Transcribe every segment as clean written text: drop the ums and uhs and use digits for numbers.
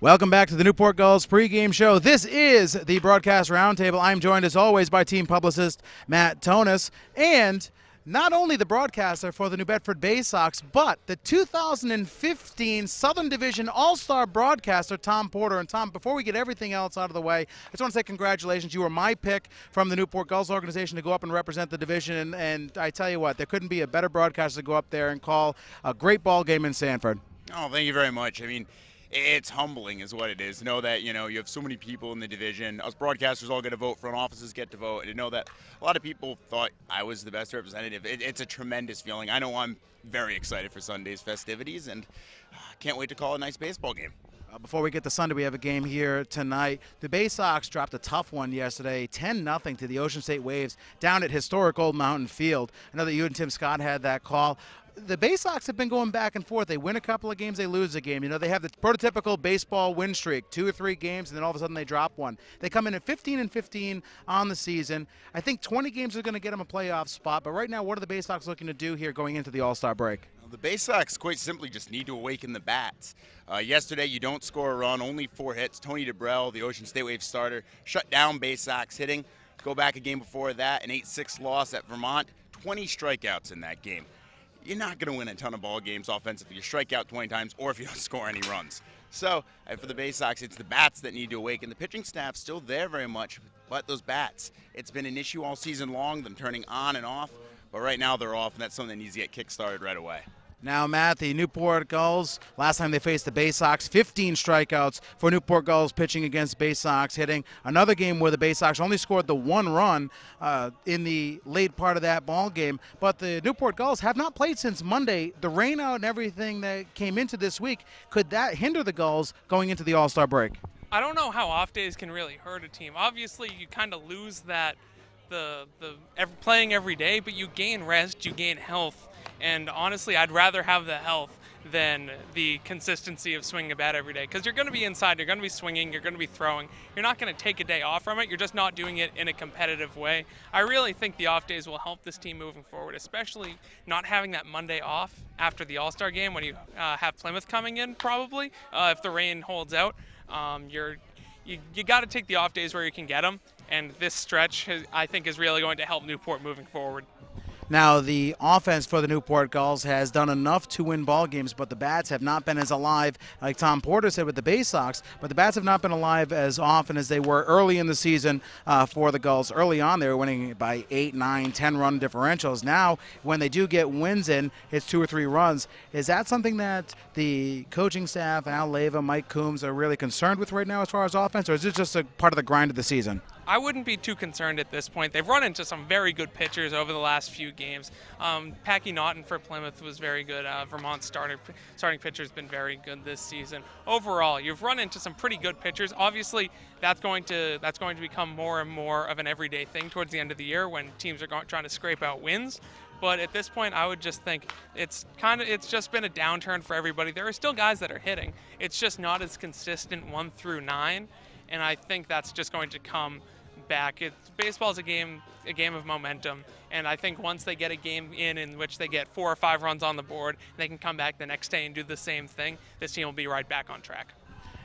Welcome back to the Newport Gulls pregame show. This is the Broadcast Roundtable. I'm joined as always by team publicist Matt Tonis, and not only the broadcaster for the New Bedford Bay Sox, but the 2015 Southern Division All-Star broadcaster Tom Porter. And Tom, before we get everything else out of the way, I just want to say congratulations. You were my pick from the Newport Gulls organization to go up and represent the division, and I tell you what, there couldn't be a better broadcaster to go up there and call a great ball game in Sanford. Oh, thank you very much. I mean, it's humbling is what it is. Know that, you have so many people in the division. Us broadcasters all get to vote, front offices get to vote, and to know that a lot of people thought I was the best representative. It's a tremendous feeling. I know I'm very excited for Sunday's festivities, and can't wait to call a nice baseball game. Before we get to Sunday, we have a game here tonight. The Bay Sox dropped a tough one yesterday, 10-0 to the Ocean State Waves down at historic Old Mountain Field. I know that you and Tim Scott had that call. The Bay Sox have been going back and forth. They win a couple of games, they lose a game. They have the prototypical baseball win streak, 2 or 3 games, and then all of a sudden they drop one. They come in at 15-15 on the season. I think 20 games are going to get them a playoff spot, but right now, what are the Bay Sox looking to do here going into the All-Star break? The Bay Sox quite simply just need to awaken the bats. Yesterday, you don't score a run, only 4 hits. Tony DeBrell, the Ocean State Wave starter, shut down Bay Sox hitting. Go back a game before that, an 8-6 loss at Vermont, 20 strikeouts in that game. You're not going to win a ton of ball games offensively. You strike out 20 times or if you don't score any runs. So for the Bay Sox, it's the bats that need to awaken. The pitching staff's still there very much, but those bats, it's been an issue all season long, them turning on and off. But right now they're off, and that's something that needs to get kick-started right away. Now, Matt, the Newport Gulls, last time they faced the Bay Sox, 15 strikeouts for Newport Gulls pitching against Bay Sox hitting. Another game where the Bay Sox only scored the 1 run in the late part of that ball game. But the Newport Gulls have not played since Monday. The rain out and everything that came into this week, could that hinder the Gulls going into the All-Star break? I don't know how off days can really hurt a team. Obviously, you kind of lose that playing every day, but you gain rest, you gain health. And honestly, I'd rather have the health than the consistency of swinging a bat every day. Because you're going to be inside, you're going to be swinging, you're going to be throwing. You're not going to take a day off from it. You're just not doing it in a competitive way. I really think the off days will help this team moving forward, especially not having that Monday off after the All-Star game when you have Plymouth coming in probably. If the rain holds out, you got to take the off days where you can get them. And this stretch, I think, is really going to help Newport moving forward. Now, the offense for the Newport Gulls has done enough to win ball games, but the bats have not been as alive, like Tom Porter said with the Bay Sox, but the bats have not been alive as often as they were early in the season for the Gulls. Early on, they were winning by 8, 9, 10-run differentials. Now, when they do get wins in, it's 2 or 3 runs. Is that something that the coaching staff, Al Leyva, Mike Coombs, are really concerned with right now as far as offense, or is it just a part of the grind of the season? I wouldn't be too concerned at this point. They've run into some very good pitchers over the last few games. Packy Naughton for Plymouth was very good. Vermont's starting pitcher's been very good this season. Overall, you've run into some pretty good pitchers. Obviously, that's going to become more and more of an everyday thing towards the end of the year when teams are trying to scrape out wins. But at this point, I would just think it's just been a downturn for everybody. There are still guys that are hitting. It's just not as consistent 1 through 9, and I think that's just going to come back. Baseball's a game of momentum, and I think once they get a game in which they get 4 or 5 runs on the board, they can come back the next day and do the same thing. This team will be right back on track.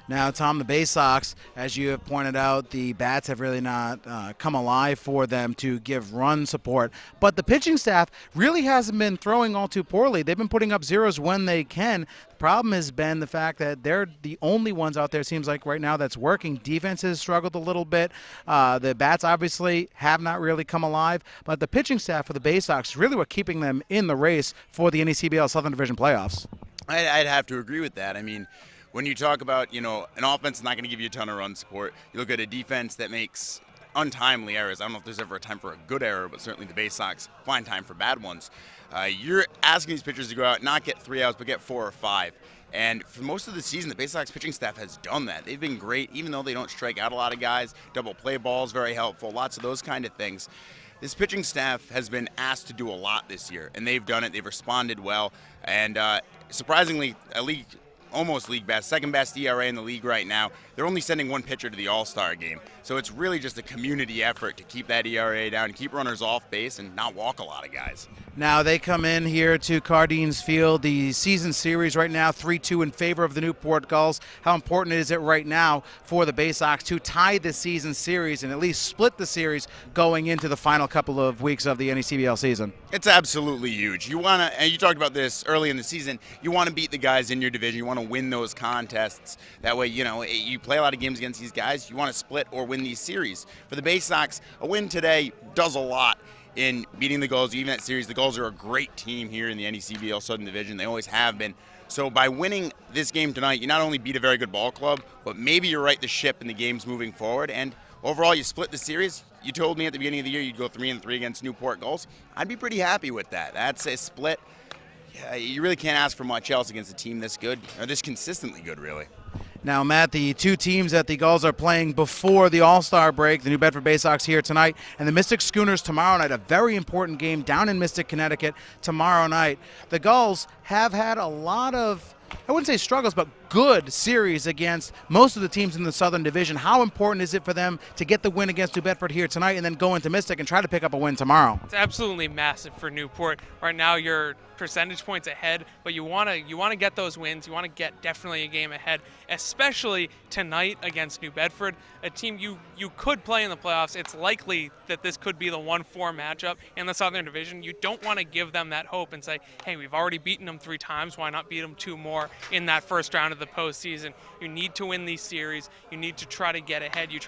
Now, Tom, the Bay Sox, as you have pointed out, the bats have really not come alive for them to give run support. But the pitching staff really hasn't been throwing all too poorly. They've been putting up zeros when they can. The problem has been the fact that they're the only ones out there, seems like right now, that's working. Defense has struggled a little bit. The bats obviously have not really come alive. But the pitching staff for the Bay Sox is really what keeping them in the race for the NECBL Southern Division playoffs. I'd have to agree with that. I mean, when you talk about, an offense is not going to give you a ton of run support. You look at a defense that makes untimely errors. I don't know if there's ever a time for a good error, but certainly the Bay Sox find time for bad ones. You're asking these pitchers to go out, not get 3 outs, but get 4 or 5. And for most of the season, the Bay Sox pitching staff has done that. They've been great, even though they don't strike out a lot of guys. Double play balls, very helpful, lots of those kind of things. This pitching staff has been asked to do a lot this year, and they've done it. They've responded well. And surprisingly, almost league best, second best ERA in the league right now. They're only sending one pitcher to the All-Star game. So it's really just a community effort to keep that ERA down, keep runners off base, and not walk a lot of guys. Now they come in here to Cardines Field. The season series right now 3-2 in favor of the Newport Gulls. How important is it right now for the Bay Sox to tie the season series and at least split the series going into the final couple of weeks of the NECBL season? It's absolutely huge. You want to, and you talked about this early in the season, you want to beat the guys in your division. You want to win those contests. That way, you know, you play a lot of games against these guys. You want to split or win these series. For the Bay Sox, a win today does a lot in beating the Gulls, even that series. The Gulls are a great team here in the NECBL Southern Division. They always have been. So by winning this game tonight, you not only beat a very good ball club, but maybe you right the ship in the games moving forward. And overall, you split the series. You told me at the beginning of the year you'd go 3-3 against Newport Gulls. I'd be pretty happy with that. That's a split. Yeah, you really can't ask for much else against a team this good, or this consistently good, really. Now, Matt, the two teams that the Gulls are playing before the All-Star break, the New Bedford Bay Sox here tonight, and the Mystic Schooners tomorrow night, a very important game down in Mystic, Connecticut tomorrow night. The Gulls have had a lot of, I wouldn't say struggles, but good series against most of the teams in the Southern Division. How important is it for them to get the win against New Bedford here tonight and then go into Mystic and try to pick up a win tomorrow? It's absolutely massive for Newport. Right now you're percentage points ahead, but you want to get those wins. You want to get definitely a game ahead, especially tonight against New Bedford, a team you could play in the playoffs. It's likely that this could be the 1-4 matchup in the Southern Division. You don't want to give them that hope and say, hey, we've already beaten them 3 times. Why not beat them 2 more in that first round of the postseason? You need to win these series. You need to try to get ahead. You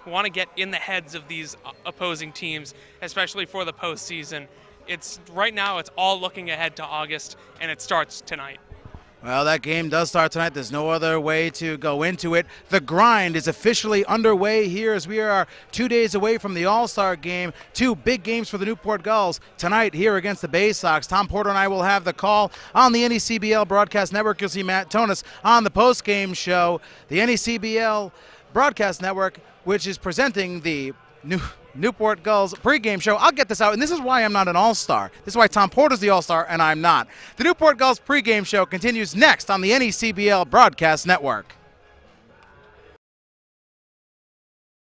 want to get in the heads of these opposing teams, especially for the postseason. Right now it's all looking ahead to August, and it starts tonight. Well, that game does start tonight. There's no other way to go into it. The grind is officially underway here as we are 2 days away from the All-Star game. 2 big games for the Newport Gulls tonight here against the Bay Sox. Tom Porter and I will have the call on the NECBL Broadcast Network. You'll see Matt Tonis on the post-game show. The NECBL Broadcast Network, which is presenting the Newport Gulls pregame show. I'll get this out, and this is why I'm not an all-star. This is why Tom Porter's the all-star, and I'm not. The Newport Gulls pregame show continues next on the NECBL Broadcast Network.